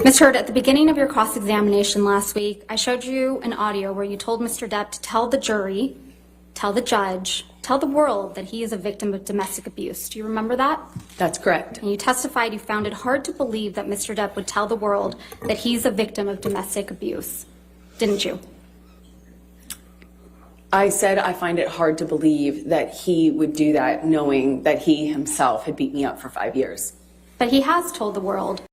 Ms. Heard, at the beginning of your cross-examination last week, I showed you an audio where you told Mr. Depp to tell the jury, tell the judge, tell the world that he is a victim of domestic abuse. Do you remember that? That's correct. And you testified you found it hard to believe that Mr. Depp would tell the world that he's a victim of domestic abuse, didn't you? I said I find it hard to believe that he would do that knowing that he himself had beat me up for 5 years. But he has told the world.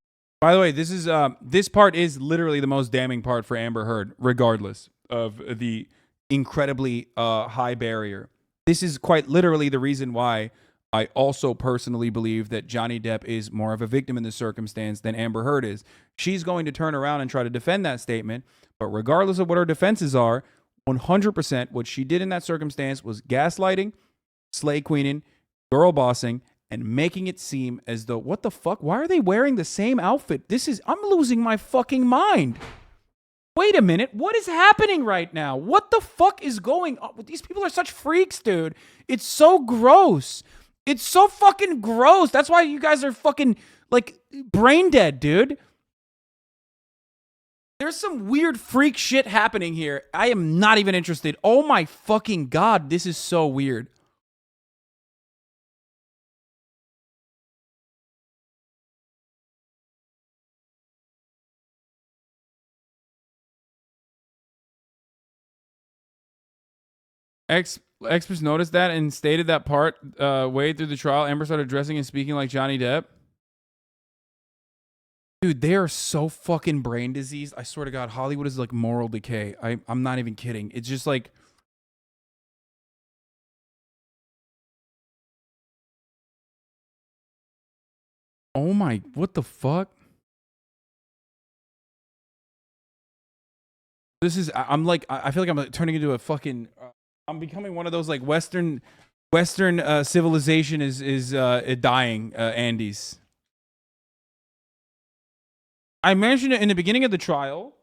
By the way, this part is literally the most damning part for Amber Heard, regardless of the incredibly high barrier. This is quite literally the reason why I also personally believe that Johnny Depp is more of a victim in this circumstance than Amber Heard is. She's going to turn around and try to defend that statement, but regardless of what her defenses are, 100% what she did in that circumstance was gaslighting, slay queening, girl bossing, and making it seem as though, what the fuck? Why are they wearing the same outfit? I'm losing my fucking mind. Wait a minute. What is happening right now? What the fuck is going on? These people are such freaks, dude. It's so gross. It's so fucking gross. That's why you guys are fucking, like, brain dead, dude. There's some weird freak shit happening here. I am not even interested. Oh my fucking God. This is so weird. Experts noticed that and stated that part way through the trial. Amber started dressing and speaking like Johnny Depp. Dude, they are so fucking brain diseased. I swear to God, Hollywood is like moral decay. I'm not even kidding. It's just like... Oh my... What the fuck? This is... I'm like... I feel like I'm like turning into a fucking... I'm becoming one of those like Western civilization is dying Andes. I mentioned it in the beginning of the trial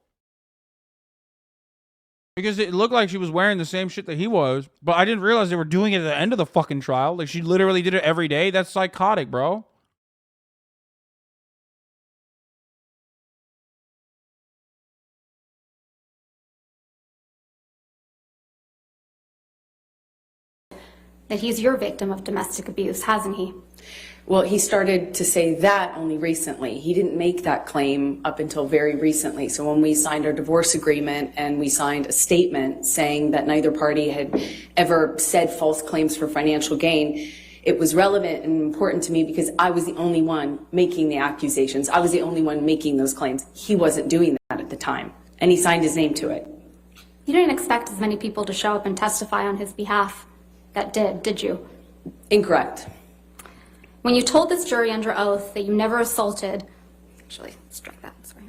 because it looked like she was wearing the same shit that he was, but I didn't realize they were doing it at the end of the fucking trial. Like she literally did it every day. That's psychotic, bro. That he's your victim of domestic abuse, hasn't he? Well, he started to say that only recently. He didn't make that claim up until very recently. So when we signed our divorce agreement and we signed a statement saying that neither party had ever said false claims for financial gain, it was relevant and important to me because I was the only one making the accusations. I was the only one making those claims. He wasn't doing that at the time, and he signed his name to it. You didn't expect as many people to show up and testify on his behalf that did you? Incorrect. When you told this jury under oath that you never assaulted, actually, strike that, sorry.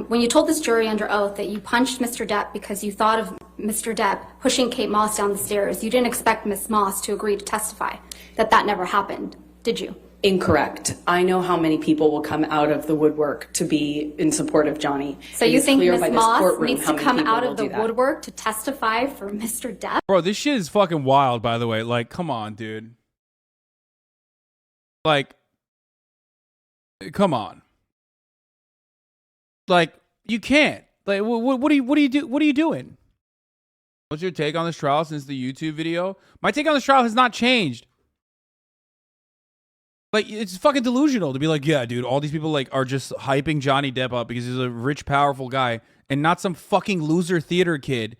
When you told this jury under oath that you punched Mr. Depp because you thought of Mr. Depp pushing Kate Moss down the stairs, you didn't expect Miss Moss to agree to testify that never happened, did you? Incorrect. I know how many people will come out of the woodwork to be in support of Johnny. So you think Miss Moss needs to come out of the woodwork to testify for Mr. Depp? Bro, this shit is fucking wild, by the way. Like, come on, dude. Like, come on. Like, you can't. Like, what are you doing? What's your take on this trial since the YouTube video? My take on this trial has not changed. Like, it's fucking delusional to be like, yeah, dude, all these people like are just hyping Johnny Depp up because he's a rich, powerful guy and not some fucking loser theater kid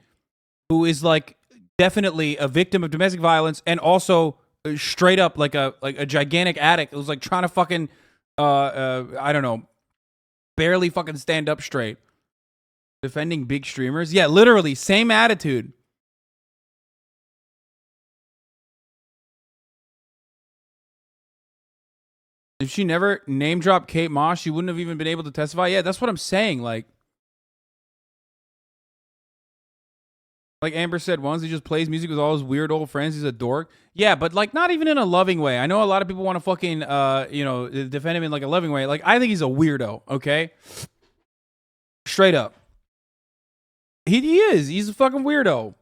who is like definitely a victim of domestic violence and also straight up like a gigantic addict who's like trying to fucking I don't know, barely fucking stand up straight. Defending big streamers? Yeah, literally same attitude. If she never name dropped Kate Moss, she wouldn't have even been able to testify. Yeah, that's what I'm saying. Like Amber said, once he just plays music with all his weird old friends, he's a dork. Yeah, but like not even in a loving way. I know a lot of people want to fucking defend him in like a loving way. Like I think he's a weirdo, okay? Straight up. He is. He's a fucking weirdo.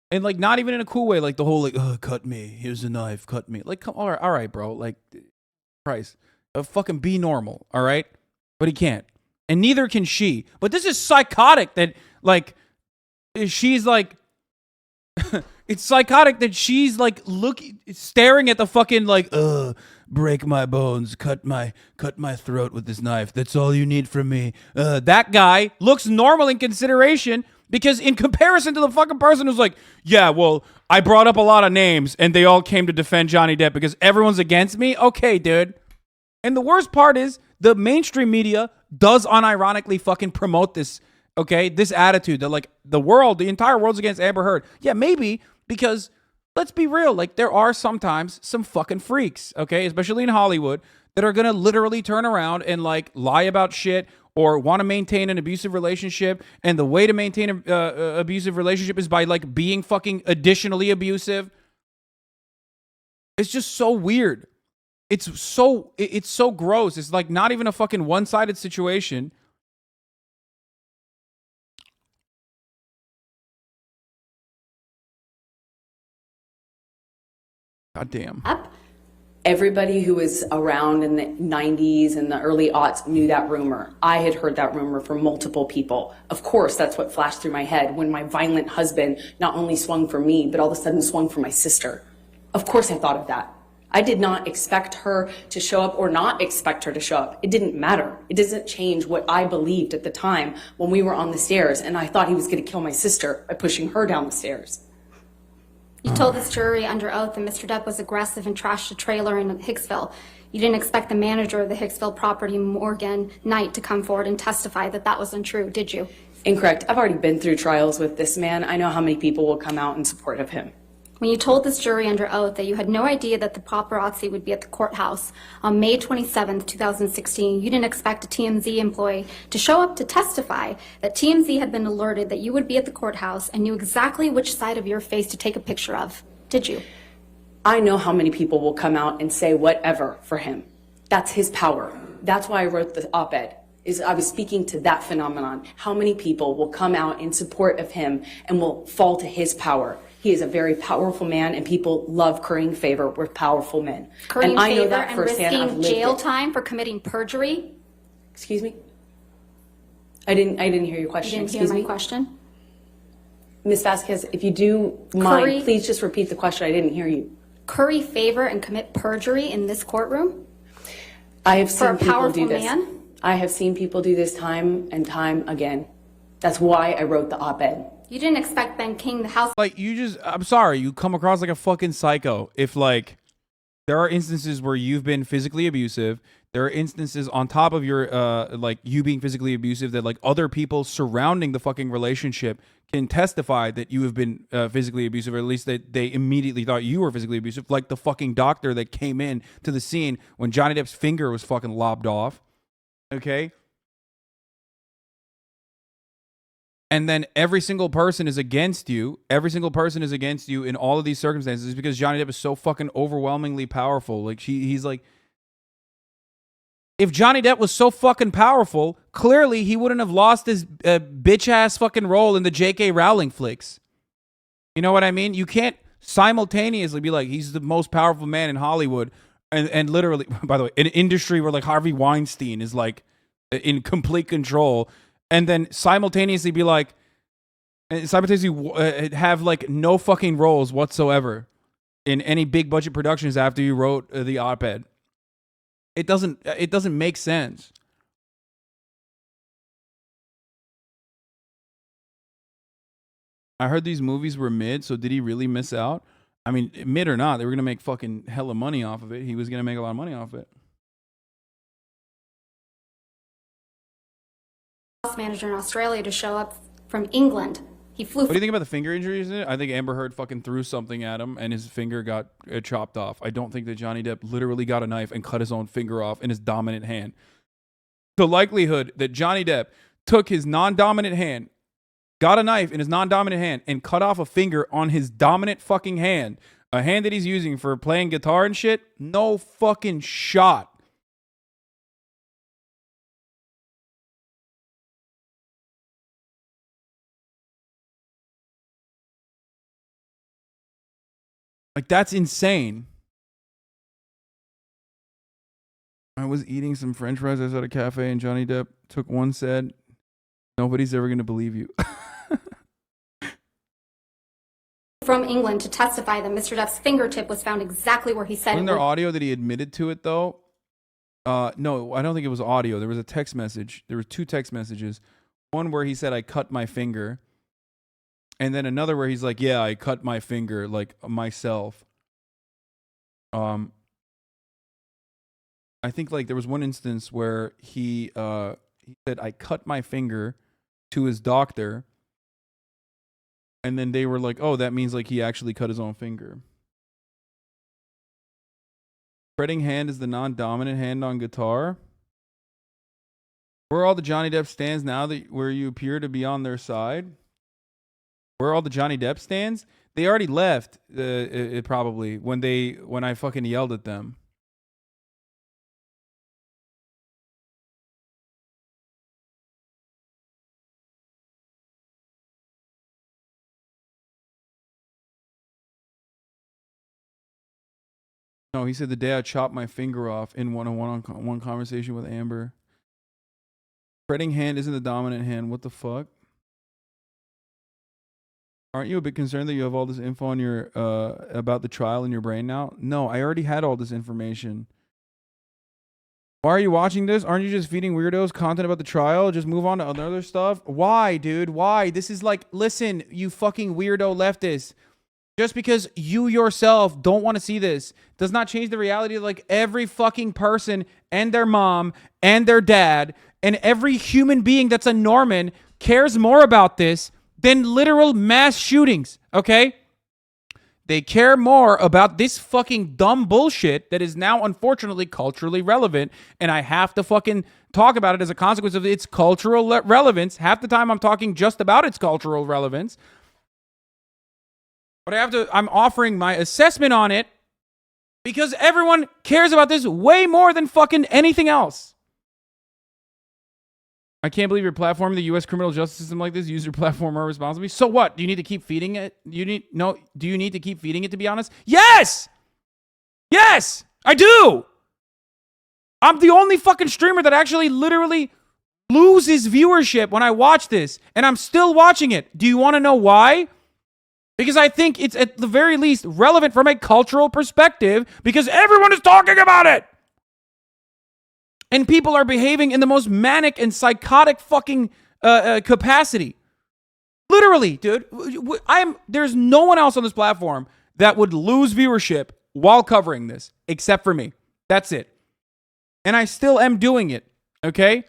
And like not even in a cool way, like the whole like, cut me. Here's a knife, cut me. Like, all right, bro. Like Christ. Fucking be normal, all right? But he can't. and neither can she. But this is psychotic that, like, she's like, it's psychotic that she's like staring at the fucking like, break my bones, cut my throat with this knife. That's all you need from me. That guy looks normal in consideration, because in comparison to the fucking person who's like, yeah, well, I brought up a lot of names and they all came to defend Johnny Depp because everyone's against me. Okay, dude. And the worst part is the mainstream media does unironically fucking promote this, okay? This attitude that like the entire world's against Amber Heard. Yeah, maybe, because let's be real, like there are sometimes some fucking freaks, okay? Especially in Hollywood, that are gonna literally turn around and like lie about shit or want to maintain an abusive relationship. And the way to maintain an abusive relationship is by like being fucking additionally abusive. It's just so weird. It's so gross. It's like not even a fucking one-sided situation. God damn. Everybody who was around in the 90s and the early aughts knew that rumor. I had heard that rumor from multiple people. Of course, that's what flashed through my head when my violent husband not only swung for me, but all of a sudden swung for my sister. Of course I thought of that. I did not expect her to show up or not expect her to show up. It didn't matter. It doesn't change what I believed at the time when we were on the stairs and I thought he was going to kill my sister by pushing her down the stairs. You told this jury under oath that Mr. Depp was aggressive and trashed a trailer in Hicksville. You didn't expect the manager of the Hicksville property, Morgan Knight, to come forward and testify that that was untrue, did you? Incorrect. I've already been through trials with this man. I know how many people will come out in support of him. When you told this jury under oath that you had no idea that the paparazzi would be at the courthouse on May 27th, 2016, you didn't expect a TMZ employee to show up to testify that TMZ had been alerted that you would be at the courthouse and knew exactly which side of your face to take a picture of, did you? I know how many people will come out and say whatever for him. That's his power. That's why I wrote the op-ed. I was speaking to that phenomenon. How many people will come out in support of him and will fall to his power? He is a very powerful man, and people love currying favor with powerful men. Currying and I know favor that and firsthand. I've risking lived jail it. time for committing perjury? Excuse me? I didn't hear your question. You didn't Excuse hear my me? question? Ms. Vasquez, if you do mind, Curry- please just repeat the question. I didn't hear you. Curry favor and commit perjury in this courtroom? I have For seen a people powerful do this. man? I have seen people do this time and time again. That's why I wrote the op-ed. You didn't expect Ben King, the House Like, I'm sorry, you come across like a fucking psycho. If like there are instances where you've been physically abusive, there are instances on top of your like you being physically abusive that like other people surrounding the fucking relationship can testify that you have been physically abusive, or at least that they immediately thought you were physically abusive, like the fucking doctor that came in to the scene when Johnny Depp's finger was fucking lobbed off. Okay? And then every single person is against you. Every single person is against you in all of these circumstances because Johnny Depp is so fucking overwhelmingly powerful. Like he's like, if Johnny Depp was so fucking powerful, clearly he wouldn't have lost his bitch ass fucking role in the J.K. Rowling flicks. You know what I mean? You can't simultaneously be like, he's the most powerful man in Hollywood, and literally, by the way, an industry where like Harvey Weinstein is like in complete control, and then simultaneously be like, have like no fucking roles whatsoever in any big budget productions after you wrote the op-ed. It doesn't make sense. I heard these movies were mid, so did he really miss out? I mean, mid or not, they were gonna make fucking hella money off of it. He was gonna make a lot of money off it. manager in Australia to show up from England. He flew. What do you think about the finger injuries? I think Amber Heard fucking threw something at him and his finger got chopped off. I don't think that Johnny Depp literally got a knife and cut his own finger off in his dominant hand. The likelihood that Johnny Depp took his non-dominant hand, got a knife in his non-dominant hand, and cut off a finger on his dominant fucking hand, a hand that he's using for playing guitar and shit, no fucking shot. Like, that's insane. I was eating some French fries outside a cafe, and Johnny Depp took one, said, "Nobody's ever gonna believe you." From England to testify that Mr. Depp's fingertip was found exactly where he said Wasn't it there was. audio that he admitted to it though? No, I don't think it was audio. There was a text message. There were 2 text messages. One where he said, "I cut my finger," and then another where he's like, "Yeah, I cut my finger like myself." I think like there was one instance where he said, "I cut my finger," to his doctor, and then they were like, "Oh, that means like he actually cut his own finger." Fretting hand is the non-dominant hand on guitar. Where are all the Johnny Depp stands now that where you appear to be on their side? Where are all the Johnny Depp stands? They already left. Probably when I fucking yelled at them. No, he said the day I chopped my finger off in one conversation with Amber. Fretting hand isn't the dominant hand. What the fuck? Aren't you a bit concerned that you have all this info on your about the trial in your brain now? No, I already had all this information. Why are you watching this? Aren't you just feeding weirdos content about the trial? Just move on to other stuff. Why, dude? Why? This is like, listen, you fucking weirdo leftist. Just because you yourself don't want to see this does not change the reality of like every fucking person and their mom and their dad and every human being that's a Norman cares more about this than literal mass shootings, okay? They care more about this fucking dumb bullshit that is now unfortunately culturally relevant, and I have to fucking talk about it as a consequence of its cultural relevance. Half the time I'm talking just about its cultural relevance. But I'm offering my assessment on it because everyone cares about this way more than fucking anything else. I can't believe you're platforming the U.S. criminal justice system like this. Use your platform more responsibly. So what? Do you need to keep feeding it? Do you need to keep feeding it, to be honest? Yes! Yes! I do! I'm the only fucking streamer that actually literally loses viewership when I watch this, and I'm still watching it. Do you want to know why? Because I think it's at the very least relevant from a cultural perspective because everyone is talking about it. And people are behaving in the most manic and psychotic fucking capacity. Literally, dude. There's no one else on this platform that would lose viewership while covering this except for me. That's it. And I still am doing it, okay?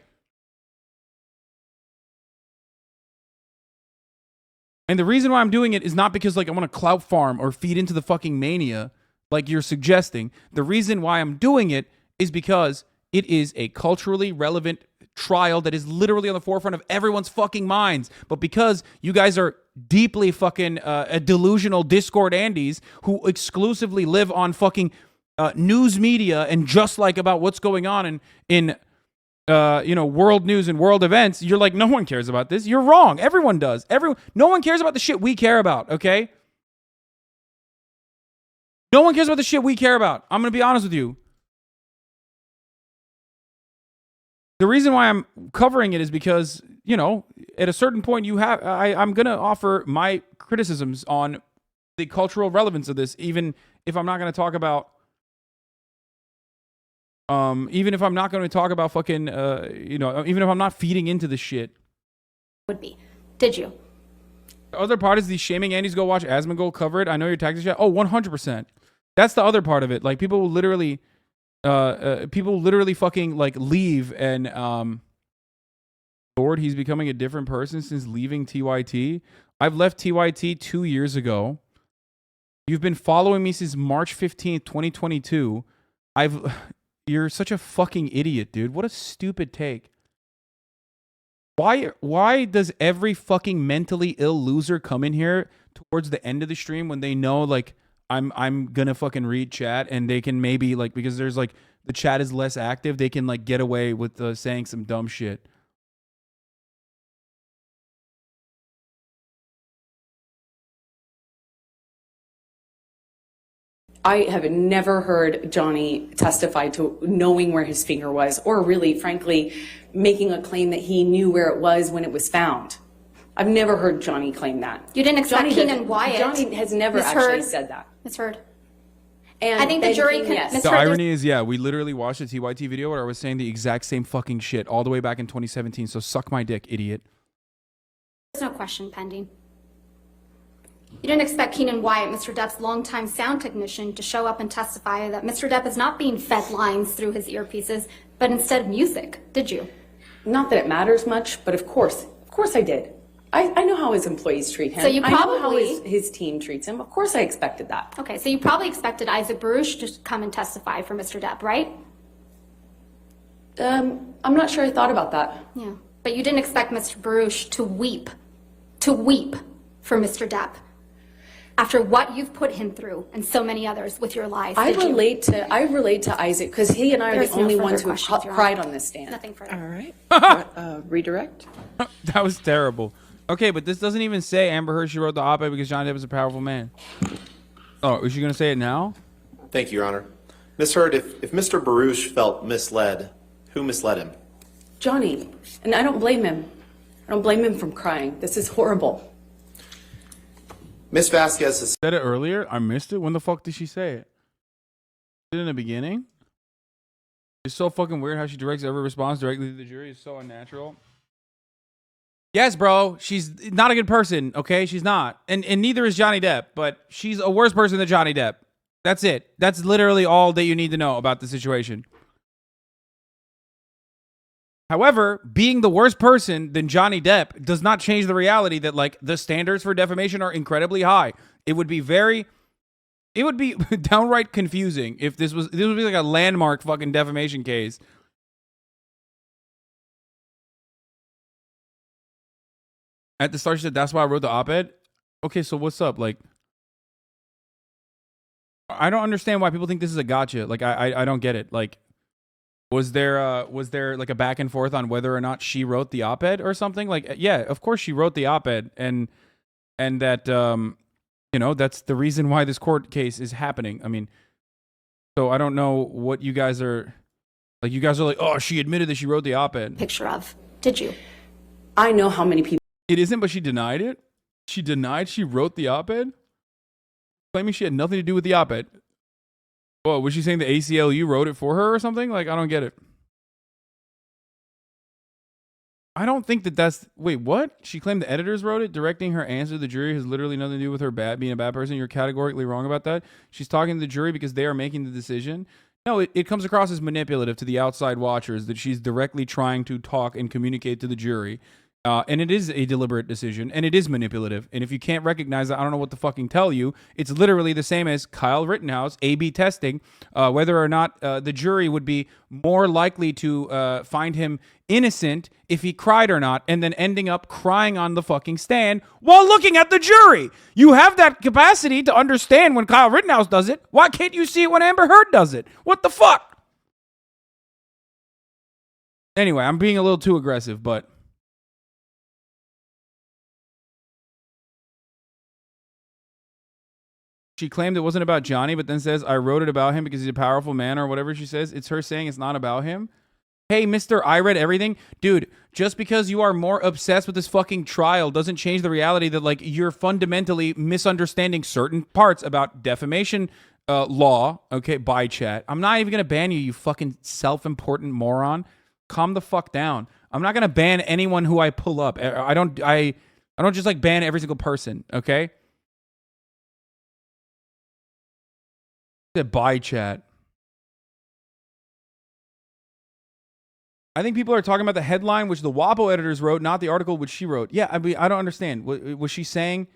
And the reason why I'm doing it is not because like I want to clout farm or feed into the fucking mania like you're suggesting. The reason why I'm doing it is because it is a culturally relevant trial that is literally on the forefront of everyone's fucking minds. But because you guys are deeply fucking delusional Discord Andes who exclusively live on fucking news media and just like about what's going on in world news and world events, you're like, no one cares about this. You're wrong. Everyone does. No one cares about the shit we care about, okay? No one cares about the shit we care about. I'm going to be honest with you. The reason why I'm covering it is because, at a certain point I'm going to offer my criticisms on the cultural relevance of this, even if I'm not going to talk about fucking, even if I'm not feeding into the shit. Would be. Did you? The other part is the shaming Andy's go watch Asmongold cover it. I know your tactics chat. Oh, 100%. That's the other part of it. Like people will literally fucking like leave and Lord, he's becoming a different person since leaving TYT. I've left TYT 2 years ago. You've been following me since March 15th, 2022. You're such a fucking idiot, dude. What a stupid take. Why does every fucking mentally ill loser come in here towards the end of the stream when they know like I'm gonna fucking read chat and they can maybe like because there's like the chat is less active, they can like get away with saying some dumb shit. I have never heard Johnny testify to knowing where his finger was, or really, frankly, making a claim that he knew where it was when it was found. I've never heard Johnny claim that. You didn't expect Keenan Wyatt. Johnny has never actually said that. Ms. Heard. And I think the jury can. yes. The irony is, yeah, we literally watched a TYT video where I was saying the exact same fucking shit all the way back in 2017. So suck my dick, idiot. There's no question pending. You didn't expect Keenan Wyatt, Mr. Depp's longtime sound technician, to show up and testify that Mr. Depp is not being fed lines through his earpieces, but instead music, did you? Not that it matters much, but of course I did. I know how his employees treat him. So you I know how probably- his team treats him. Of course I expected that. Okay, so you probably expected Isaac Baruch to come and testify for Mr. Depp, right? I'm not sure I thought about that. Yeah. But you didn't expect Mr. Baruch to weep for Mr. Depp after what you've put him through and so many others with your lies. I did you? relate to Isaac because he and I are There's the no only further ones who have questions, Your cried Honor. on this stand. Nothing further. All right. Redirect. That was terrible. Okay, but this doesn't even say Amber Heard she wrote the op-ed because Johnny Depp is a powerful man. Oh, is she going to say it now? Thank you, Your Honor. Ms. Heard, if Mr. Baruch felt misled, who misled him? Johnny, and I don't blame him. I don't blame him from crying. This is horrible. Ms. Vasquez has Said it earlier. I missed it. When the fuck did she say it? Did it in the beginning? It's so fucking weird how she directs every response directly to the jury. It's so unnatural. Yes, bro. She's not a good person, okay? She's not. And neither is Johnny Depp, but she's a worse person than Johnny Depp. That's it. That's literally all that you need to know about the situation. However, being the worst person than Johnny Depp does not change the reality that, like, the standards for defamation are incredibly high. It would be downright confusing if this would be like a landmark fucking defamation case. At the start, she said, that's why I wrote the op-ed. Okay, so what's up? Like, I don't understand why people think this is a gotcha. Like, I don't get it. Like, was there like a back and forth on whether or not she wrote the op-ed or something? Like, yeah, of course she wrote the op-ed, and that you know, that's the reason why this court case is happening. I mean, so I don't know what you guys are like. You guys are like, oh, she admitted that she wrote the op-ed. Picture of. Did you? I know how many people. It isn't, but she denied it. She denied she wrote the op-ed, claiming she had nothing to do with the op-ed. Whoa, was she saying the ACLU wrote it for her or something? Like, I don't get it. I don't think that's... Wait, what? She claimed the editors wrote it? Directing her answer to the jury has literally nothing to do with her being a bad person. You're categorically wrong about that. She's talking to the jury because they are making the decision. No, it comes across as manipulative to the outside watchers that she's directly trying to talk and communicate to the jury. And it is a deliberate decision, and it is manipulative. And if you can't recognize that, I don't know what to fucking tell you. It's literally the same as Kyle Rittenhouse, A/B testing, whether or not the jury would be more likely to find him innocent if he cried or not, and then ending up crying on the fucking stand while looking at the jury. You have that capacity to understand when Kyle Rittenhouse does it. Why can't you see it when Amber Heard does it? What the fuck? Anyway, I'm being a little too aggressive, but... She claimed it wasn't about Johnny, but then says, I wrote it about him because he's a powerful man or whatever she says. It's her saying it's not about him. Hey, Mr. I read everything. Dude, just because you are more obsessed with this fucking trial doesn't change the reality that, like, you're fundamentally misunderstanding certain parts about defamation law, okay, by chat. I'm not even going to ban you, you fucking self-important moron. Calm the fuck down. I'm not going to ban anyone who I pull up. I don't just, like, ban every single person, okay? By chat. I think people are talking about the headline which the WAPO editors wrote, not the article which she wrote. Yeah, I mean, I don't understand. Was she saying?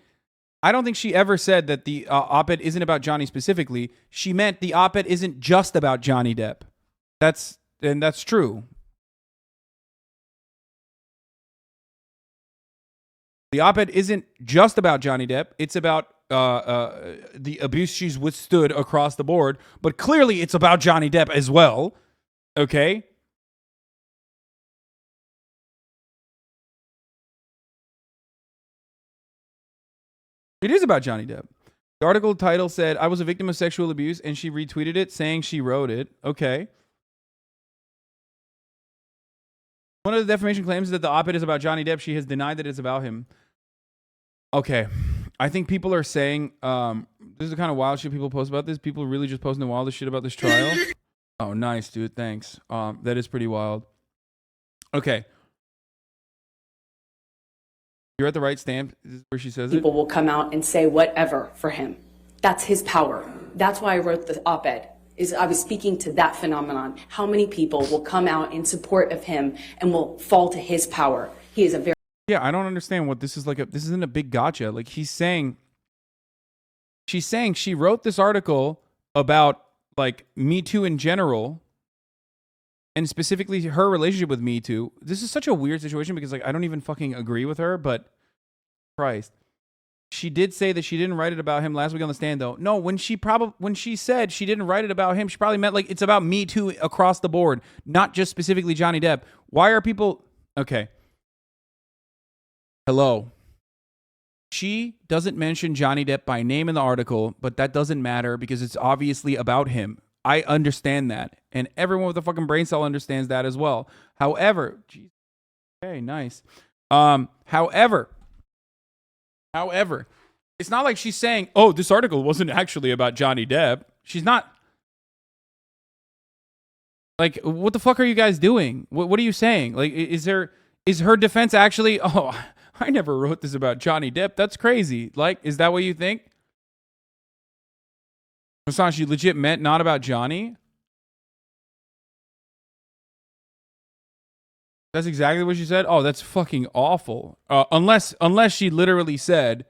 I don't think she ever said that the op-ed isn't about Johnny specifically. She meant the op-ed isn't just about Johnny Depp. That's true. The op-ed isn't just about Johnny Depp. It's about the abuse she's withstood across the board, but clearly it's about Johnny Depp as well. Okay? It is about Johnny Depp. The article title said, I was a victim of sexual abuse, and she retweeted it saying she wrote it. Okay. One of the defamation claims is that the op-ed is about Johnny Depp. She has denied that it's about him. Okay. I think people are saying, this is the kind of wild shit people post about this. People are really just posting the wildest shit about this trial. Oh, nice, dude. Thanks. That is pretty wild. Okay. You're at the right stamp. This is where she says People will come out and say whatever for him. That's his power. That's why I wrote the op-ed. I was speaking to that phenomenon. How many people will come out in support of him and will fall to his power? He is a very... Yeah, I don't understand what this is like. This isn't a big gotcha. Like she's saying she wrote this article about like Me Too in general, and specifically her relationship with Me Too. This is such a weird situation because like I don't even fucking agree with her, but Christ. She did say that she didn't write it about him last week on the stand though. No, when she said she didn't write it about him, she probably meant like it's about Me Too across the board, not just specifically Johnny Depp. Why are people okay? Hello. She doesn't mention Johnny Depp by name in the article, but that doesn't matter because it's obviously about him. I understand that. And everyone with a fucking brain cell understands that as well. However, geez, okay, nice. However, it's not like she's saying, oh, this article wasn't actually about Johnny Depp. She's not. Like, what the fuck are you guys doing? What are you saying? Like, is her defense actually, oh, I never wrote this about Johnny Depp. That's crazy. Like, is that what you think? Hasan, she legit meant not about Johnny? That's exactly what she said? Oh, that's fucking awful. Unless she literally said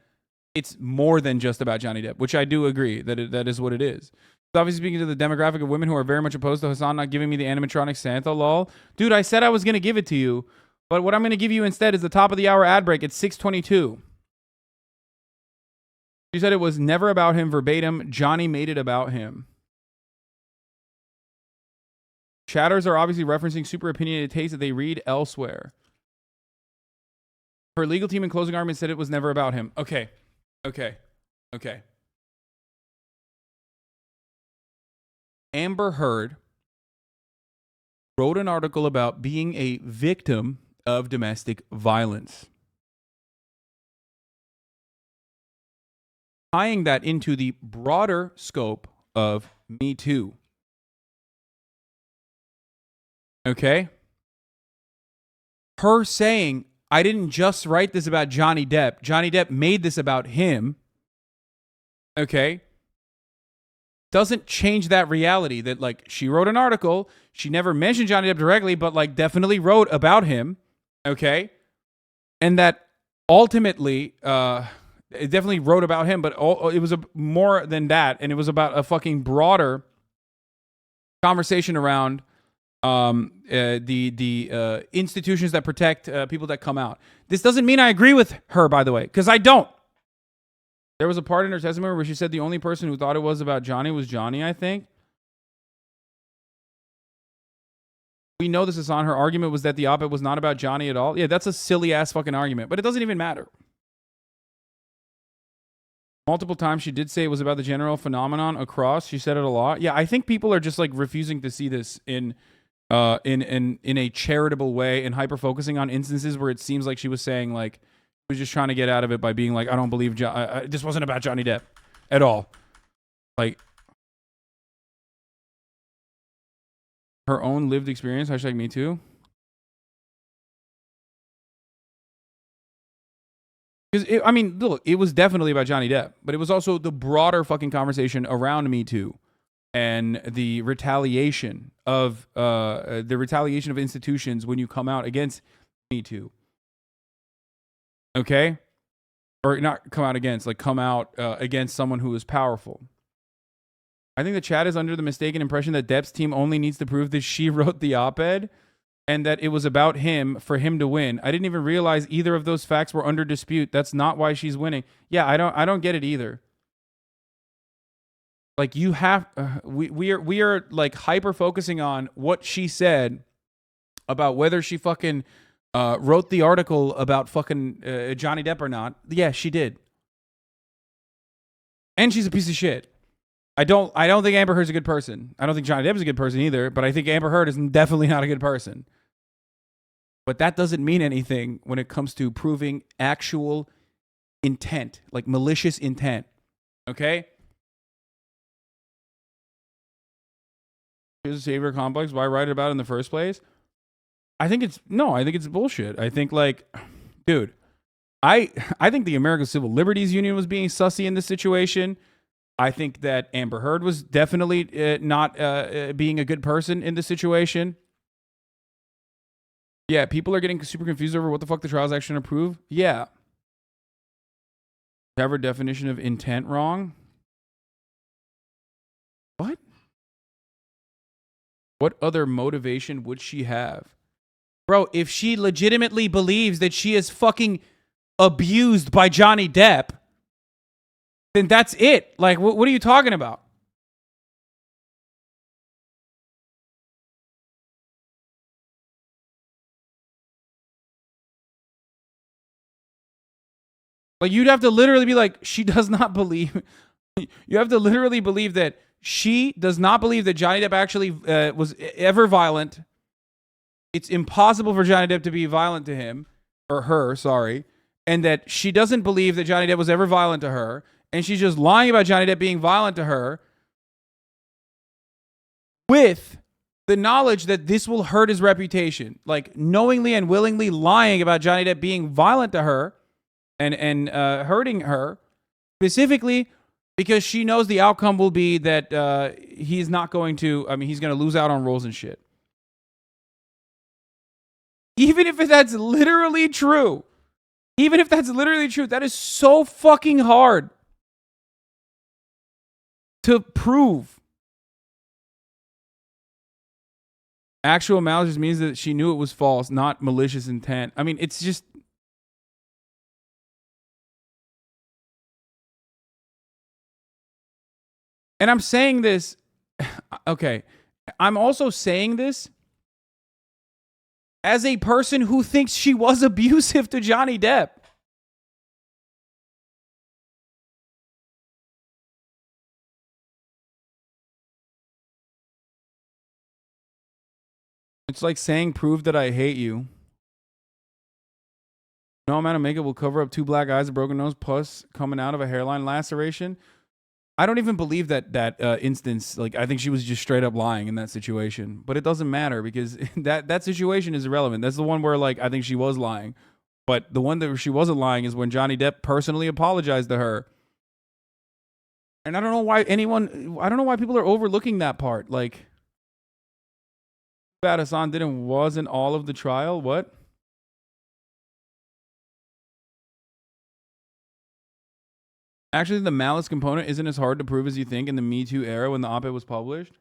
it's more than just about Johnny Depp, which I do agree that is what it is. It's obviously speaking to the demographic of women who are very much opposed to Hasan not giving me the animatronic Santa, lol. Dude, I said I was going to give it to you, but what I'm going to give you instead is the top of the hour ad break at 6:22. She said it was never about him verbatim. Johnny made it about him. Chatters are obviously referencing super opinionated takes that they read elsewhere. Her legal team in closing argument said it was never about him. Okay. Amber Heard wrote an article about being a victim of domestic violence. Tying that into the broader scope of Me Too. Okay? Her saying, I didn't just write this about Johnny Depp. Johnny Depp made this about him. Okay? Doesn't change that reality that, like, she wrote an article. She never mentioned Johnny Depp directly, but, like, definitely wrote about him. Okay? And that ultimately, it definitely wrote about him, but it was more than that. And it was about a fucking broader conversation around the institutions that protect people that come out. This doesn't mean I agree with her, by the way, because I don't. There was a part in her testimony where she said the only person who thought it was about Johnny was Johnny, I think. We know this is on her argument was that the op-ed was not about Johnny at all. Yeah, that's a silly ass fucking argument, but it doesn't even matter. Multiple times she did say it was about the general phenomenon across. She said it a lot. Yeah, I think people are just like refusing to see this in a charitable way and hyper focusing on instances where it seems like she was saying like she was just trying to get out of it by being like, I don't believe this wasn't about Johnny Depp at all. Like her own lived experience. Hashtag me too. Because I mean, look, it was definitely about Johnny Depp, but it was also the broader fucking conversation around Me Too and the retaliation of institutions when you come out against Me Too. Okay, or not come out against, like come out against someone who is powerful. I think the chat is under the mistaken impression that Depp's team only needs to prove that she wrote the op-ed and that it was about him for him to win. I didn't even realize either of those facts were under dispute. That's not why she's winning. Yeah, I don't get it either. Like you have, we are like hyper focusing on what she said about whether she fucking wrote the article about fucking Johnny Depp or not. Yeah, she did. And she's a piece of shit. I don't think Amber Heard's a good person. I don't think Johnny Depp is a good person either, but I think Amber Heard is definitely not a good person. But that doesn't mean anything when it comes to proving actual intent, like malicious intent. Okay? Here's a savior complex. Why write about it in the first place? I think it's bullshit. I think, like, dude, I think the American Civil Liberties Union was being sussy in this situation. I think that Amber Heard was definitely not being a good person in this situation. Yeah, people are getting super confused over what the fuck the trial's actually going to prove. Yeah. Have her definition of intent wrong? What? What other motivation would she have? Bro, if she legitimately believes that she is fucking abused by Johnny Depp, then that's it. Like, what are you talking about? Like, you'd have to literally be like, she does not believe. You have to literally believe that she does not believe that Johnny Depp actually was ever violent. It's impossible for Johnny Depp to be violent to him, or her, sorry. And that she doesn't believe that Johnny Depp was ever violent to her. And she's just lying about Johnny Depp being violent to her with the knowledge that this will hurt his reputation. Like, knowingly and willingly lying about Johnny Depp being violent to her and hurting her, specifically because she knows the outcome will be that he's not going to, he's going to lose out on roles and shit. Even if that's literally true, that is so fucking hard to prove. Actual malice just means that she knew it was false, not malicious intent. I mean, it's just... And I'm saying this... Okay. I'm also saying this as a person who thinks she was abusive to Johnny Depp. It's like saying, prove that I hate you. No amount of makeup will cover up 2 black eyes, a broken nose, pus coming out of a hairline laceration. I don't even believe that instance. Like, I think she was just straight up lying in that situation. But it doesn't matter because that situation is irrelevant. That's the one where, like, I think she was lying. But the one that she wasn't lying is when Johnny Depp personally apologized to her. And I don't know why people are overlooking that part. Like, that Hasan wasn't all of the trial. What? Actually, the malice component isn't as hard to prove as you think in the Me Too era when the op-ed was published.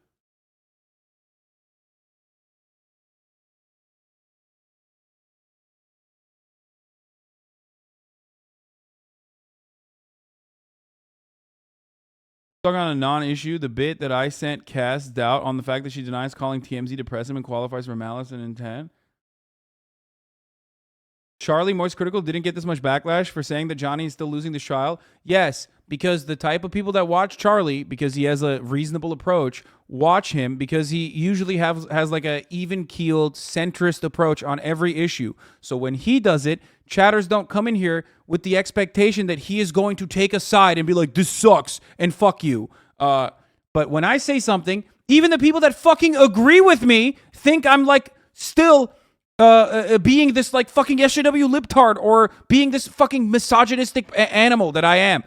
Talking on a non-issue, the bit that I sent casts doubt on the fact that she denies calling TMZ depressive and qualifies for malice and intent. Charlie, Moist Critical, didn't get this much backlash for saying that Johnny is still losing the trial. Yes, because the type of people that watch Charlie, because he has a reasonable approach, watch him because he usually has like a even-keeled, centrist approach on every issue. So when he does it, chatters don't come in here with the expectation that he is going to take a side and be like, this sucks and fuck you. But when I say something, even the people that fucking agree with me think I'm like still... being this like fucking SJW libtard or being this fucking misogynistic animal that I am,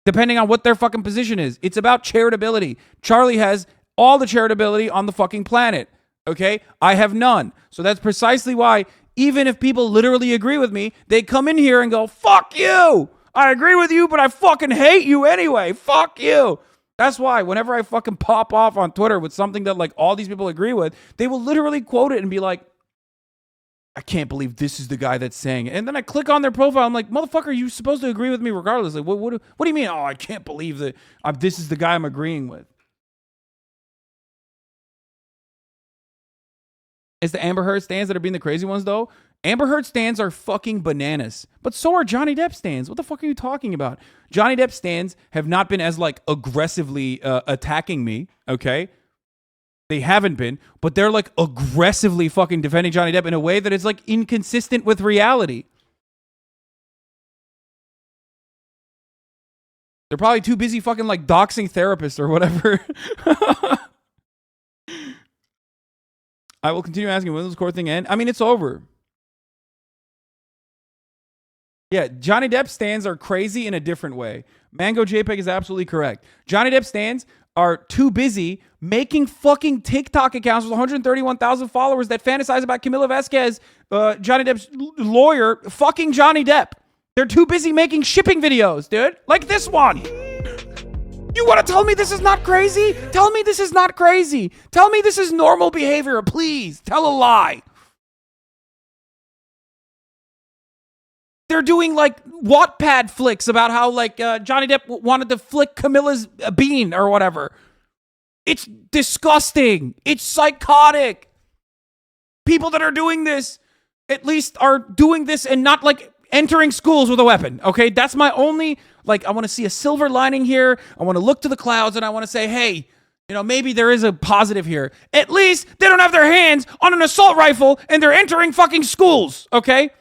depending on what their fucking position is. It's about charitability. Charlie has all the charitability on the fucking planet. Okay? I have none. So that's precisely why, even if people literally agree with me, they come in here and go, fuck you! I agree with you, but I fucking hate you anyway. Fuck you! That's why whenever I fucking pop off on Twitter with something that like all these people agree with, they will literally quote it and be like, I can't believe this is the guy that's saying it. And then I click on their profile. I'm like, motherfucker, you're supposed to agree with me regardless. Like, what do you mean? Oh, I can't believe that this is the guy I'm agreeing with. It's the Amber Heard stands that are being the crazy ones, though. Amber Heard stans are fucking bananas, but so are Johnny Depp stans. What the fuck are you talking about? Johnny Depp stans have not been as like aggressively attacking me, okay? They haven't been, but they're like aggressively fucking defending Johnny Depp in a way that is like inconsistent with reality. They're probably too busy fucking like doxing therapists or whatever. I will continue asking, when does this court thing end? I mean, it's over. Yeah, Johnny Depp stans are crazy in a different way. Mango JPEG is absolutely correct. Johnny Depp stans are too busy making fucking TikTok accounts with 131,000 followers that fantasize about Camila Vasquez, Johnny Depp's lawyer, fucking Johnny Depp. They're too busy making shipping videos, dude. Like this one. You want to tell me this is not crazy? Tell me this is not crazy. Tell me this is normal behavior, please. Tell a lie. They're doing like Wattpad flicks about how like Johnny Depp wanted to flick Camilla's bean or whatever. It's disgusting. It's psychotic. People that are doing this at least are doing this and not like entering schools with a weapon. Okay, that's my only like. I want to see a silver lining here. I want to look to the clouds and I want to say, hey, you know, maybe there is a positive here. At least they don't have their hands on an assault rifle and they're entering fucking schools. Okay.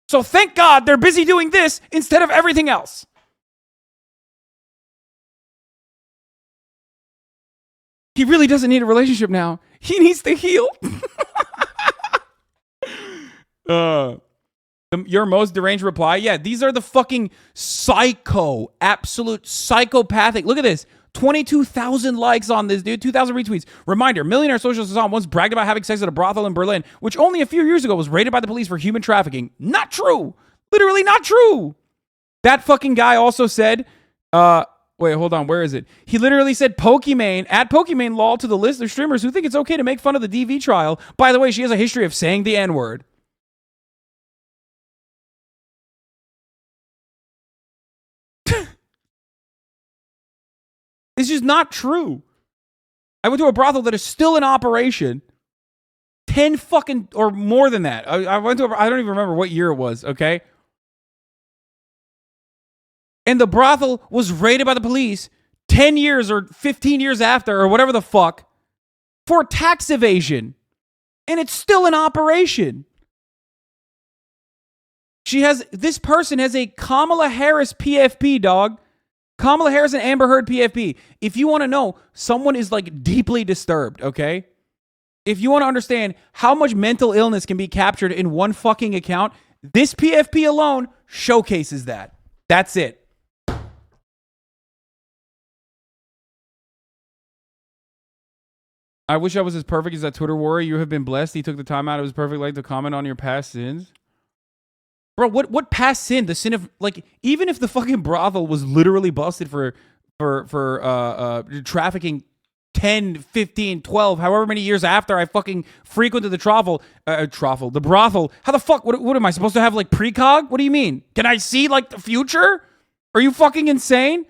So thank God they're busy doing this instead of everything else. He really doesn't need a relationship now. He needs to heal. Your most deranged reply? Yeah, these are the fucking absolute psychopathic. Look at this. 22,000 likes on this, dude. 2,000 retweets. Reminder, millionaire socialist Hasan once bragged about having sex at a brothel in Berlin, which only a few years ago was raided by the police for human trafficking. Not true. Literally not true. That fucking guy also said, wait, hold on. Where is it? He literally said Pokimane, add Pokimane law to the list of streamers who think it's okay to make fun of the DV trial. By the way, she has a history of saying the N-word. It's just not true. I went to a brothel that is still in operation. 10 fucking, or more than that. I went to, I don't even remember what year it was, okay? And the brothel was raided by the police 10 years or 15 years after, or whatever the fuck, for tax evasion. And it's still in operation. This person has a Kamala Harris PFP, dog. Kamala Harris and Amber Heard PFP. If you want to know, someone is like deeply disturbed, okay? If you want to understand how much mental illness can be captured in one fucking account, this PFP alone showcases that. That's it. I wish I was as perfect as that Twitter warrior. You have been blessed. He took the time out of his perfect life to comment on your past sins. Bro, what past sin? The sin of, like, even if the fucking brothel was literally busted for trafficking 10, 15, 12, however many years after I fucking frequented the the brothel, how the fuck, what am I supposed to have, like, precog? What do you mean? Can I see, like, the future? Are you fucking insane?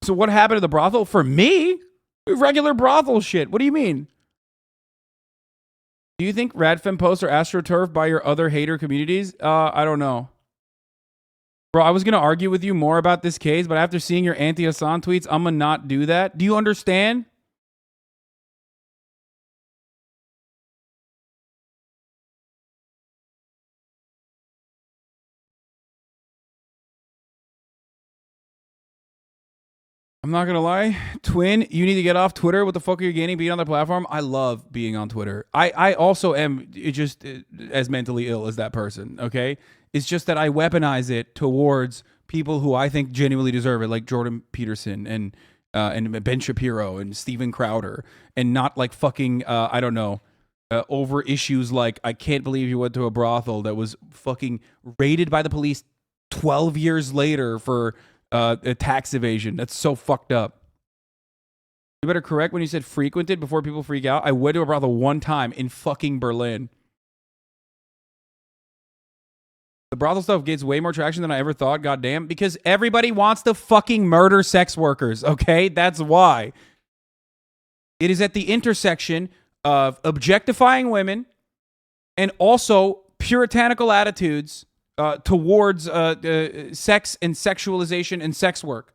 So what happened to the brothel? For me? Regular brothel shit. What do you mean? Do you think Radfem posts are astroturfed by your other hater communities? I don't know. Bro, I was going to argue with you more about this case, but after seeing your anti-Hasan tweets, I'm going to not do that. Do you understand? I'm not going to lie. Twin, you need to get off Twitter. What the fuck are you gaining being on the platform? I love being on Twitter. I also am just as mentally ill as that person, okay? It's just that I weaponize it towards people who I think genuinely deserve it, like Jordan Peterson and Ben Shapiro and Steven Crowder, and not like fucking, I don't know, over issues like, I can't believe you went to a brothel that was fucking raided by the police 12 years later for a tax evasion. That's so fucked up. You better correct when you said frequented before people freak out. I went to a brothel one time in fucking Berlin. The brothel stuff gets way more traction than I ever thought, goddamn, because everybody wants to fucking murder sex workers, okay? That's why. It is at the intersection of objectifying women and also puritanical attitudes towards sex and sexualization and sex work.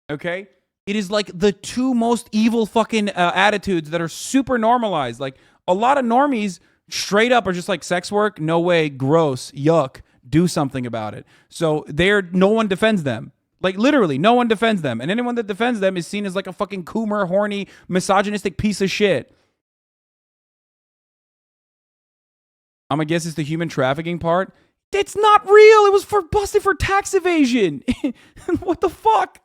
Okay? It is like the two most evil fucking attitudes that are super normalized. Like a lot of normies straight up are just like, sex work? No way, gross, yuck, do something about it. So no one defends them. Like literally, no one defends them. And anyone that defends them is seen as like a fucking coomer, horny, misogynistic piece of shit. I'm gonna guess it's the human trafficking part. It's not real. It was busted for tax evasion. What the fuck?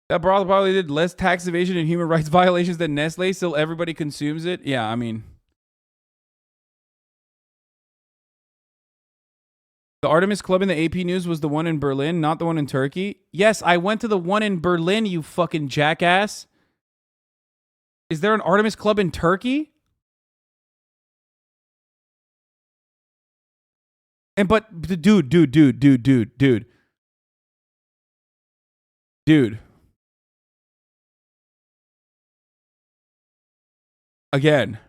That brothel probably did less tax evasion and human rights violations than Nestle. Still, everybody consumes it. Yeah, I mean, the Artemis Club in the AP News was the one in Berlin, not the one in Turkey. Yes, I went to the one in Berlin, you fucking jackass. Is there an Artemis Club in Turkey? But dude. Again,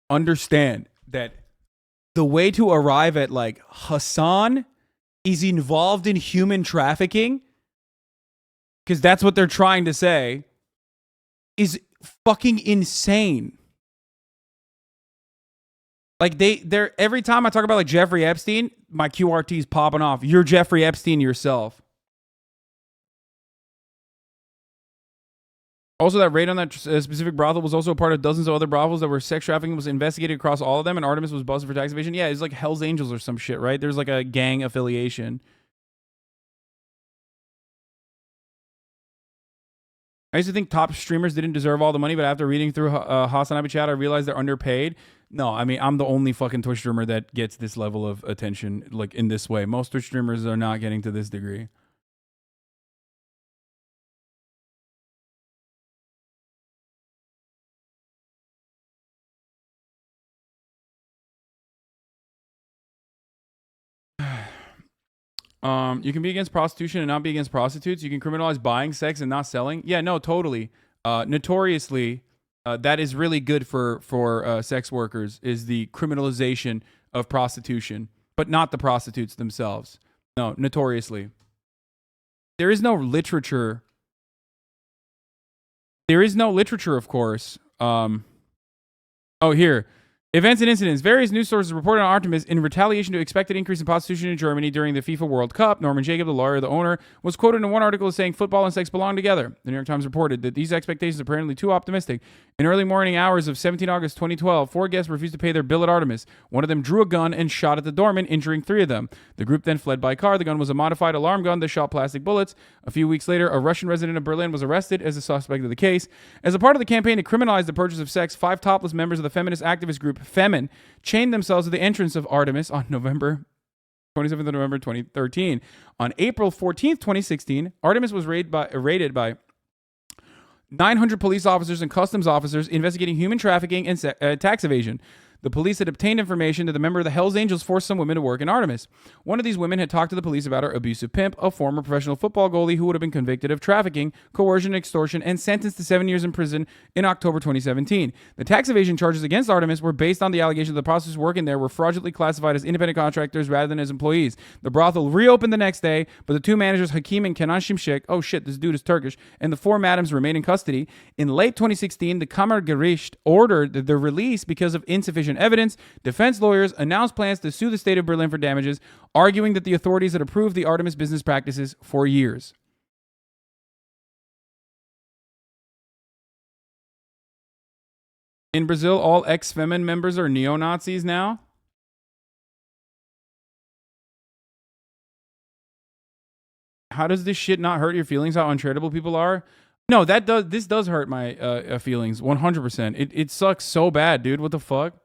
understand that the way to arrive at like Hasan is involved in human trafficking, because that's what they're trying to say, is fucking insane. Like they're every time I talk about like Jeffrey Epstein, my QRT is popping off. You're Jeffrey Epstein yourself. Also, that raid on that specific brothel was also a part of dozens of other brothels that were sex trafficking was investigated across all of them, and Artemis was busted for tax evasion. Yeah, it's like Hell's Angels or some shit, right? There's like a gang affiliation. I used to think top streamers didn't deserve all the money, but after reading through HasanAbi chat, I realized they're underpaid. No, I mean, I'm the only fucking Twitch streamer that gets this level of attention, like in this way. Most Twitch streamers are not getting to this degree. You can be against prostitution and not be against prostitutes. You can criminalize buying sex and not selling. Yeah, no, totally. Notoriously, that is really good for sex workers, is the criminalization of prostitution, but not the prostitutes themselves. No, notoriously. There is no literature. There is no literature, of course. Oh, here. Events and incidents. Various news sources reported on Artemis in retaliation to expected increase in prostitution in Germany during the FIFA World Cup. Norman Jacob, the lawyer, the owner, was quoted in one article as saying football and sex belong together. The New York Times reported that these expectations are apparently too optimistic. In early morning hours of 17 August 2012, 4 guests refused to pay their bill at Artemis. One of them drew a gun and shot at the doorman, injuring 3 of them. The group then fled by car. The gun was a modified alarm gun that shot plastic bullets. A few weeks later, a Russian resident of Berlin was arrested as a suspect of the case. As a part of the campaign to criminalize the purchase of sex, 5 topless members of the feminist activist group Femin chained themselves at the entrance of Artemis on November 27th of November 2013. On April 14th, 2016, Artemis was raided by 900 police officers and customs officers investigating human trafficking and tax evasion. The police had obtained information that the member of the Hells Angels forced some women to work in Artemis. One of these women had talked to the police about her abusive pimp, a former professional football goalie who would have been convicted of trafficking, coercion, extortion, and sentenced to 7 years in prison in October 2017. The tax evasion charges against Artemis were based on the allegation that the prostitutes working there were fraudulently classified as independent contractors rather than as employees. The brothel reopened the next day, but the 2 managers, Hakim and Kenan Şimşek, oh shit, this dude is Turkish, and the 4 madams remain in custody. In late 2016, the Kammergericht ordered the release because of insufficient evidence. Defense lawyers announced plans to sue the state of Berlin for damages, arguing that the authorities had approved the Artemis business practices for years. In Brazil, all ex-Femin members are neo-Nazis now. How does this shit not hurt your feelings, how uncharitable people are? No, this does hurt my feelings 100%. It sucks so bad, dude. What the fuck?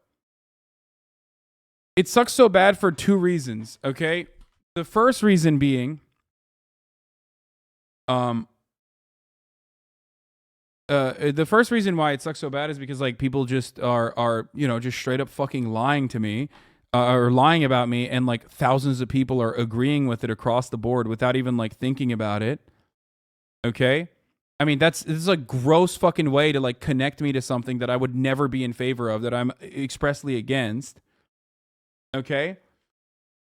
It sucks so bad for 2 reasons, okay? The first reason being, the first reason why it sucks so bad is because like people just are just straight up fucking lying to me, or lying about me, and like thousands of people are agreeing with it across the board without even like thinking about it. Okay, I mean this is a gross fucking way to like connect me to something that I would never be in favor of, that I'm expressly against. Okay,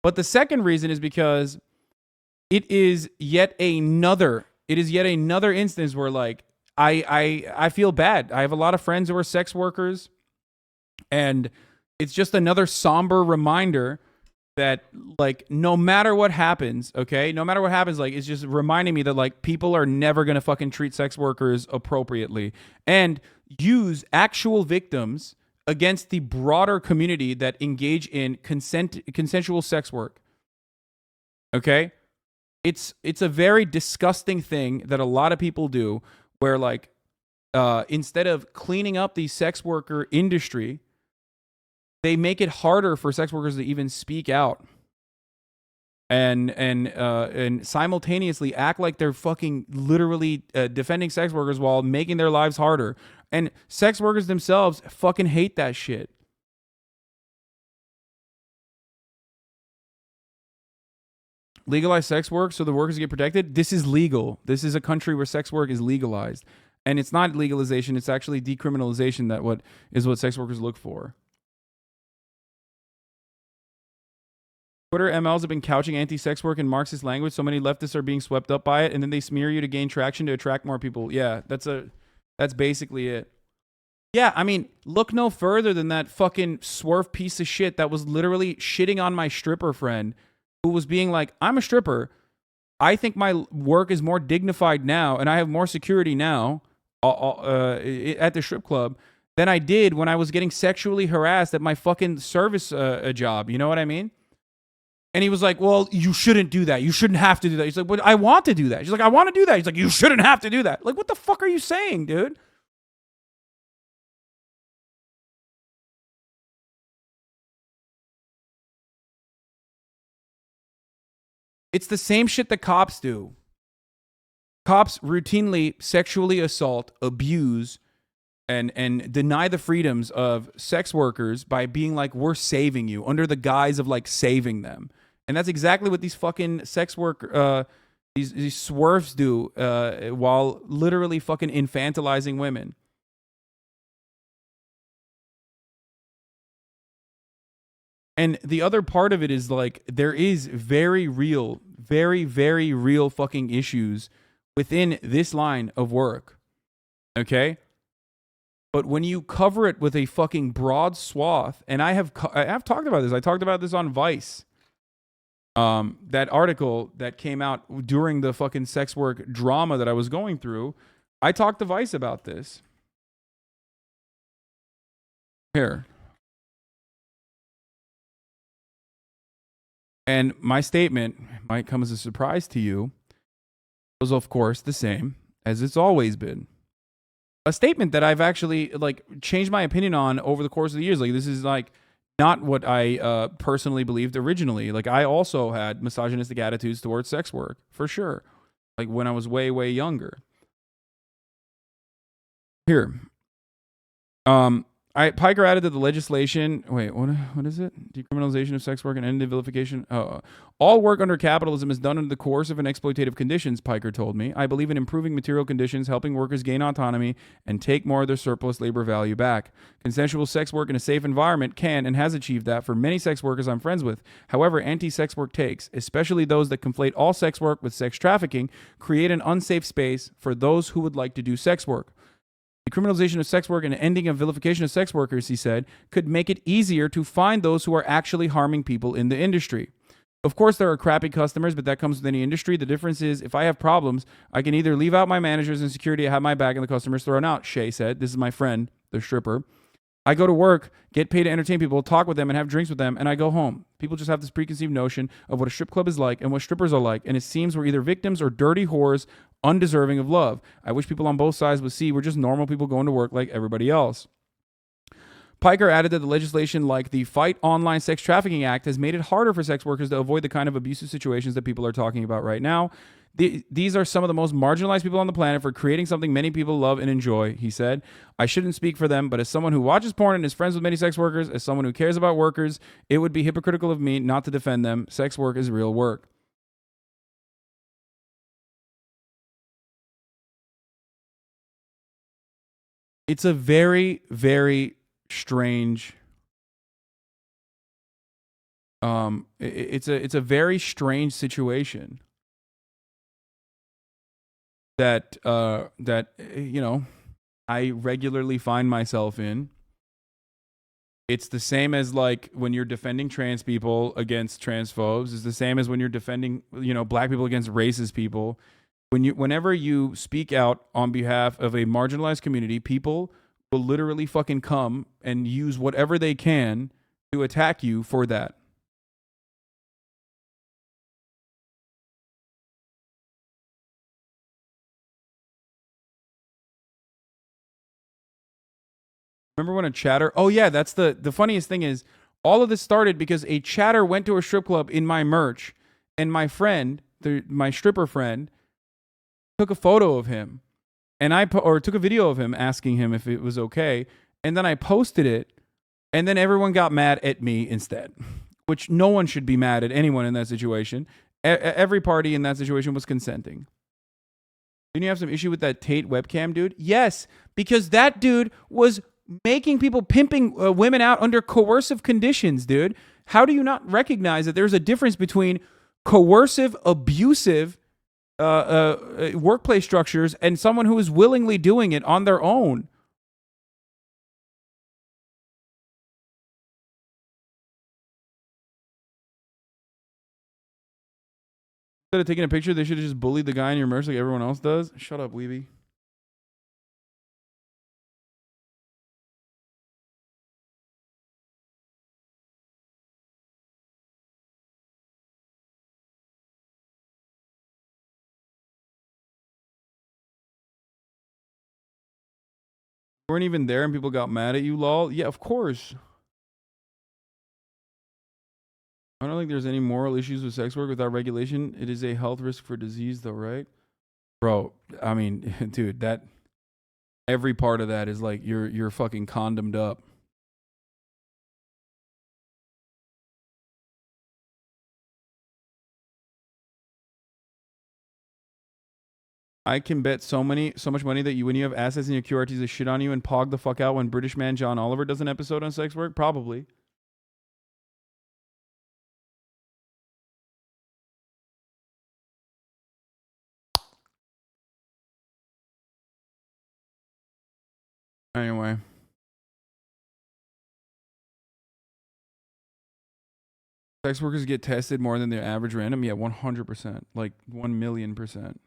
but the second reason is because it is yet another instance where like I feel bad. I have a lot of friends who are sex workers, and it's just another somber reminder that like no matter what happens, like it's just reminding me that like people are never going to fucking treat sex workers appropriately and use actual victims against the broader community that engage in consensual sex work. Okay? It's a very disgusting thing that a lot of people do, where like instead of cleaning up the sex worker industry, they make it harder for sex workers to even speak out, and simultaneously act like they're fucking literally defending sex workers while making their lives harder. And sex workers themselves fucking hate that shit. Legalize sex work so the workers get protected. This is legal. This is a country where sex work is legalized, and it's not legalization. It's actually decriminalization. What sex workers look for. Twitter MLs have been couching anti-sex work in Marxist language. So many leftists are being swept up by it, and then they smear you to gain traction to attract more people. Yeah, that's basically it. Yeah, I mean, look no further than that fucking swerve piece of shit that was literally shitting on my stripper friend, who was being like, I'm a stripper. I think my work is more dignified now, and I have more security now at the strip club than I did when I was getting sexually harassed at my fucking service job. You know what I mean? And he was like, well, you shouldn't do that. You shouldn't have to do that. He's like, but I want to do that. She's like, I want to do that. He's like, you shouldn't have to do that. Like, what the fuck are you saying, dude? It's the same shit that cops do. Cops routinely sexually assault, abuse, and deny the freedoms of sex workers by being like, we're saving you, under the guise of like saving them. And that's exactly what these fucking sex work, these swerves do, while literally fucking infantilizing women. And the other part of it is like, there is very, very real fucking issues within this line of work. Okay? But when you cover it with a fucking broad swath, and I've talked about this. I talked about this on Vice. That article that came out during the fucking sex work drama that I was going through, I talked to Vice about this. Here. And my statement might come as a surprise to you, was of course the same as it's always been. A statement that I've actually like changed my opinion on over the course of the years. Like, this is like not what I personally believed originally. Like, I also had misogynistic attitudes towards sex work, for sure. Like, when I was way, way younger. Here. Piker added that the legislation... Wait, what is it? Decriminalization of sex work and end vilification. All work under capitalism is done under the coercive and exploitative conditions, Piker told me. I believe in improving material conditions, helping workers gain autonomy, and take more of their surplus labor value back. Consensual sex work in a safe environment can and has achieved that for many sex workers I'm friends with. However, anti-sex work takes, especially those that conflate all sex work with sex trafficking, create an unsafe space for those who would like to do sex work. Decriminalization of sex work and ending of vilification of sex workers, he said, could make it easier to find those who are actually harming people in the industry. Of course, there are crappy customers, but that comes with any industry. The difference is, if I have problems, I can either leave out my managers and security to have my back and the customers thrown out, Shay said. This is my friend, the stripper. I go to work, get paid to entertain people, talk with them, and have drinks with them, and I go home. People just have this preconceived notion of what a strip club is like and what strippers are like, and it seems we're either victims or dirty whores, undeserving of love. I wish people on both sides would see we're just normal people going to work like everybody else. Piker added that the legislation like the Fight Online Sex Trafficking Act has made it harder for sex workers to avoid the kind of abusive situations that people are talking about right now. These are some of the most marginalized people on the planet for creating something many people love and enjoy, he said. I shouldn't speak for them, but as someone who watches porn and is friends with many sex workers, as someone who cares about workers, it would be hypocritical of me not to defend them. Sex work is real work. It's a very, very strange it's a very strange situation that you know, I regularly find myself in. It's the same as like when you're defending trans people against transphobes. It's the same as when you're defending, you know, black people against racist people. Whenever you speak out on behalf of a marginalized community, people will literally fucking come and use whatever they can to attack you for that. Remember when a chatter? Oh yeah, that's the funniest thing is all of this started because a chatter went to a strip club in my merch, and my friend, my stripper friend, took a photo of him, and or took a video of him asking him if it was okay, and then I posted it, and then everyone got mad at me instead, which no one should be mad at anyone in that situation. Every party in that situation was consenting. Didn't you have some issue with that Tate webcam dude? Yes, because that dude was making people pimping women out under coercive conditions, dude. How do you not recognize that there's a difference between coercive, abusive workplace structures and someone who is willingly doing it on their own? Instead of taking a picture, they should have just bullied the guy in your merch like everyone else does. Shut up, Weeby. Weren't even there and people got mad at you, lol. Yeah, of course. I don't think there's any moral issues with sex work without regulation. It is a health risk for disease, though, right? Bro, I mean, dude, that every part of that is like you're fucking condomed up. I can bet so much money that when you have assets in your QRTs, they shit on you and pog the fuck out when British man John Oliver does an episode on sex work. Probably. Anyway. Sex workers get tested more than the average random? Yeah, 100%. Like 1,000,000%.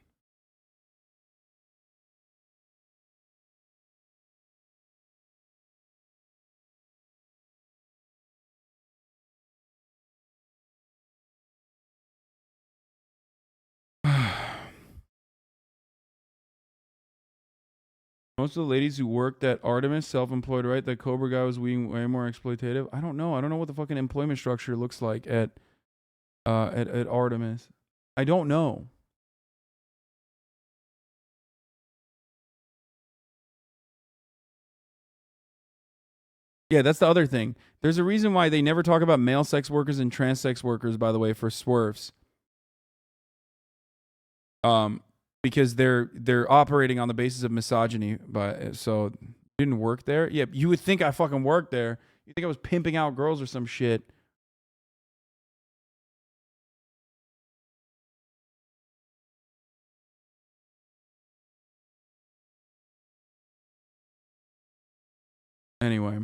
Most of the ladies who worked at Artemis, self-employed, right? That Cobra guy was way more exploitative. I don't know. I don't know what the fucking employment structure looks like at Artemis. I don't know. Yeah, that's the other thing. There's a reason why they never talk about male sex workers and trans sex workers, by the way, for swerves. Because they're operating on the basis of misogyny, but so didn't work there. Yeah, you would think I fucking worked there. You think I was pimping out girls or some shit. Anyway.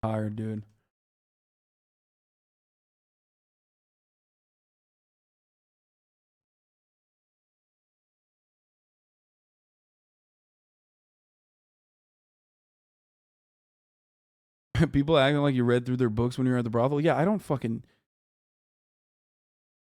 Tired, dude. People acting like you read through their books when you were at the brothel. Yeah, I don't fucking